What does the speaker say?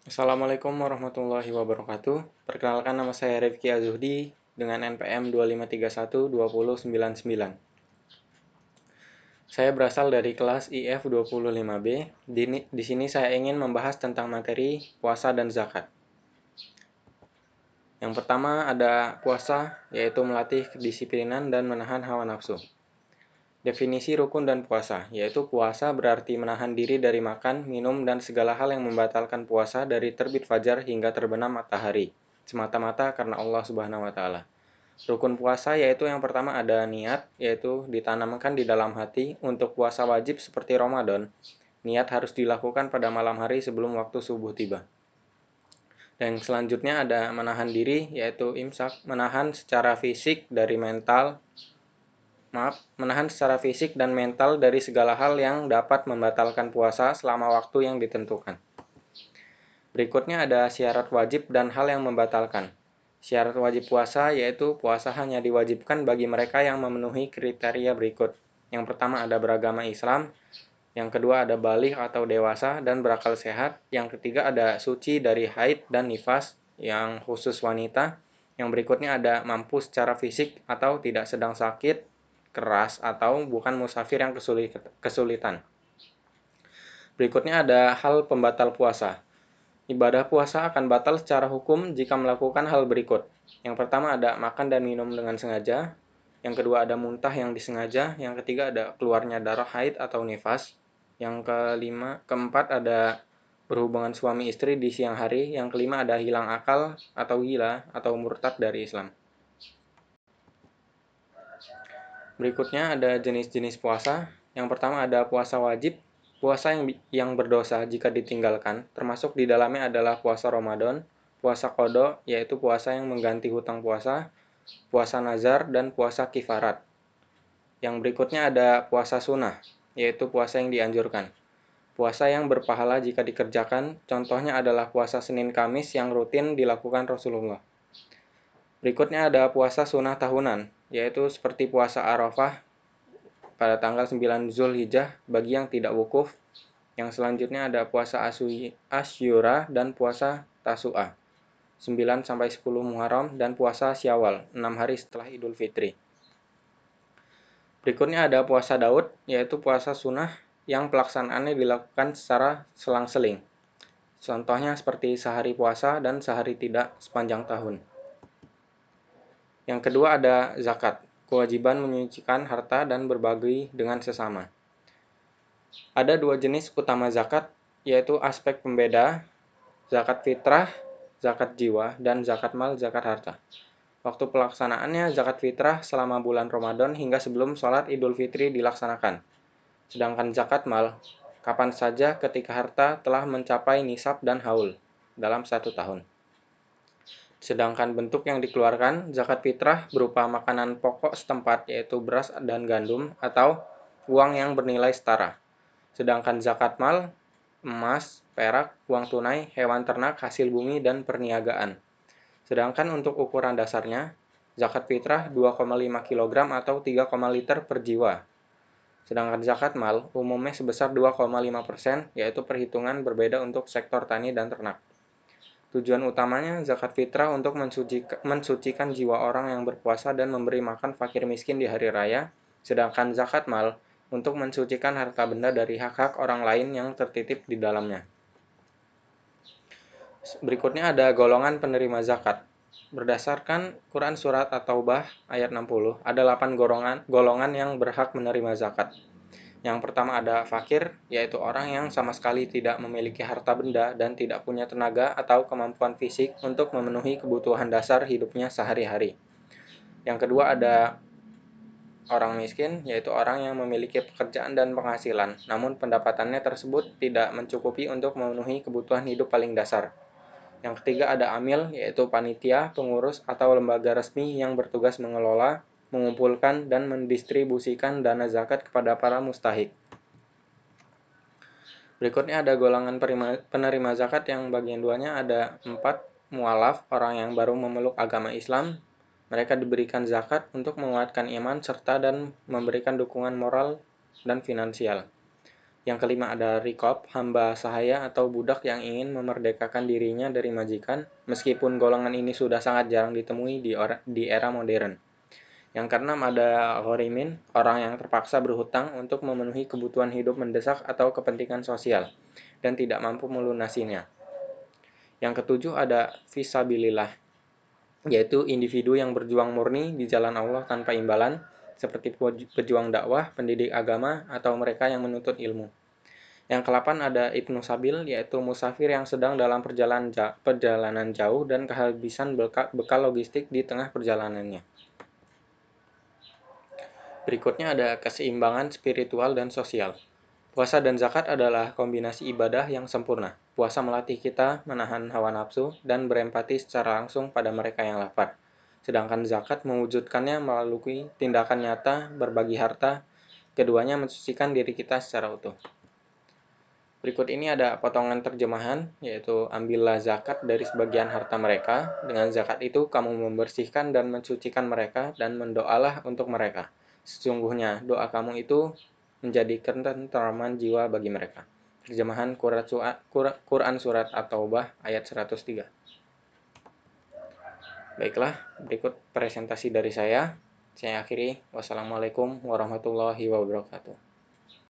Assalamualaikum warahmatullahi wabarakatuh. Perkenalkan, nama saya Rifki Azuhdi dengan NPM 25312099. Saya berasal dari kelas IF 25B. Di sini saya ingin membahas tentang materi puasa dan zakat. Yang pertama ada puasa, yaitu melatih kedisiplinan dan menahan hawa nafsu. Definisi rukun dan puasa, yaitu puasa berarti menahan diri dari makan, minum, dan segala hal yang membatalkan puasa dari terbit fajar hingga terbenam matahari, semata-mata karena Allah Subhanahu wa Ta'ala. Rukun puasa yaitu yang pertama ada niat, yaitu ditanamkan di dalam hati untuk puasa wajib seperti Ramadan. Niat harus dilakukan pada malam hari sebelum waktu subuh tiba. Dan selanjutnya ada menahan diri, yaitu imsak, menahan secara fisik dan mental dari segala hal yang dapat membatalkan puasa selama waktu yang ditentukan. Berikutnya ada syarat wajib dan hal yang membatalkan. Syarat wajib puasa yaitu puasa hanya diwajibkan bagi mereka yang memenuhi kriteria berikut. Yang pertama ada beragama Islam, yang kedua ada baligh atau dewasa dan berakal sehat, yang ketiga ada suci dari haid dan nifas yang khusus wanita, yang berikutnya ada mampu secara fisik atau tidak sedang sakit, keras, atau bukan musafir yang kesulitan. Berikutnya ada hal pembatal puasa. Ibadah puasa akan batal secara hukum jika melakukan hal berikut. Yang pertama ada makan dan minum dengan sengaja. Yang kedua ada muntah yang disengaja. Yang ketiga ada keluarnya darah haid atau nifas. Yang keempat ada berhubungan suami istri di siang hari. Yang kelima ada hilang akal atau gila atau murtad dari Islam. Berikutnya ada jenis-jenis puasa. Yang pertama ada puasa wajib, puasa yang berdosa jika ditinggalkan, termasuk di dalamnya adalah puasa Ramadan, puasa qada yaitu puasa yang mengganti hutang puasa, puasa nazar, dan puasa kifarat. Yang berikutnya ada puasa sunnah, yaitu puasa yang dianjurkan. Puasa yang berpahala jika dikerjakan, contohnya adalah puasa Senin Kamis yang rutin dilakukan Rasulullah. Berikutnya ada puasa sunnah tahunan, yaitu seperti puasa Arafah pada tanggal 9 Zulhijjah bagi yang tidak wukuf. Yang selanjutnya ada puasa Asyura dan puasa Tasu'a 9-10 Muharram dan puasa Syawal 6 hari setelah Idul Fitri. Berikutnya ada puasa Daud, yaitu puasa sunnah yang pelaksanaannya dilakukan secara selang-seling. Contohnya seperti sehari puasa dan sehari tidak sepanjang tahun. Yang kedua ada zakat, kewajiban menyucikan harta dan berbagi dengan sesama. Ada dua jenis utama zakat, yaitu aspek pembeda, zakat fitrah, zakat jiwa, dan zakat mal, zakat harta. Waktu pelaksanaannya zakat fitrah selama bulan Ramadan hingga sebelum sholat Idul Fitri dilaksanakan. Sedangkan zakat mal, kapan saja ketika harta telah mencapai nisab dan haul dalam 1 tahun. Sedangkan bentuk yang dikeluarkan, zakat fitrah berupa makanan pokok setempat yaitu beras dan gandum atau uang yang bernilai setara. Sedangkan zakat mal, emas, perak, uang tunai, hewan ternak, hasil bumi, dan perniagaan. Sedangkan untuk ukuran dasarnya, zakat fitrah 2,5 kg atau 3, liter per jiwa. Sedangkan zakat mal umumnya sebesar 2,5%, yaitu perhitungan berbeda untuk sektor tani dan ternak. Tujuan utamanya zakat fitrah untuk mensucikan jiwa orang yang berpuasa dan memberi makan fakir miskin di hari raya, sedangkan zakat mal untuk mensucikan harta benda dari hak-hak orang lain yang tertitip di dalamnya. Berikutnya ada golongan penerima zakat. Berdasarkan Quran Surat At-Taubah ayat 60, ada 8 golongan yang berhak menerima zakat. Yang pertama ada fakir, yaitu orang yang sama sekali tidak memiliki harta benda dan tidak punya tenaga atau kemampuan fisik untuk memenuhi kebutuhan dasar hidupnya sehari-hari. Yang kedua ada orang miskin, yaitu orang yang memiliki pekerjaan dan penghasilan, namun pendapatannya tersebut tidak mencukupi untuk memenuhi kebutuhan hidup paling dasar. Yang ketiga ada amil, yaitu panitia, pengurus, atau lembaga resmi yang bertugas mengelola, mengumpulkan, dan mendistribusikan dana zakat kepada para mustahik. Berikutnya ada golongan penerima zakat yang bagian duanya ada 4, mualaf, orang yang baru memeluk agama Islam. Mereka diberikan zakat untuk menguatkan iman serta dan memberikan dukungan moral dan finansial. Yang kelima ada riqab, hamba sahaya atau budak yang ingin memerdekakan dirinya dari majikan, meskipun golongan ini sudah sangat jarang ditemui di era modern. Yang keenam ada ghorimin, orang yang terpaksa berhutang untuk memenuhi kebutuhan hidup mendesak atau kepentingan sosial, dan tidak mampu melunasinya. Yang ketujuh ada fisabilillah, yaitu individu yang berjuang murni di jalan Allah tanpa imbalan, seperti pejuang dakwah, pendidik agama, atau mereka yang menuntut ilmu. Yang kedelapan ada ibnu sabil, yaitu musafir yang sedang dalam perjalanan jauh dan kehabisan bekal logistik di tengah perjalanannya. Berikutnya ada keseimbangan spiritual dan sosial. Puasa dan zakat adalah kombinasi ibadah yang sempurna. Puasa melatih kita menahan hawa nafsu dan berempati secara langsung pada mereka yang lapar. Sedangkan zakat mewujudkannya melalui tindakan nyata, berbagi harta, keduanya mensucikan diri kita secara utuh. Berikut ini ada potongan terjemahan, yaitu ambillah zakat dari sebagian harta mereka. Dengan zakat itu kamu membersihkan dan mensucikan mereka dan mendoalah untuk mereka. Sesungguhnya doa kamu itu menjadi ketenteraman jiwa bagi mereka. Terjemahan Quran Surat At-Taubah ayat 103. Baiklah, berikut presentasi dari saya. Saya akhiri. Wassalamualaikum warahmatullahi wabarakatuh.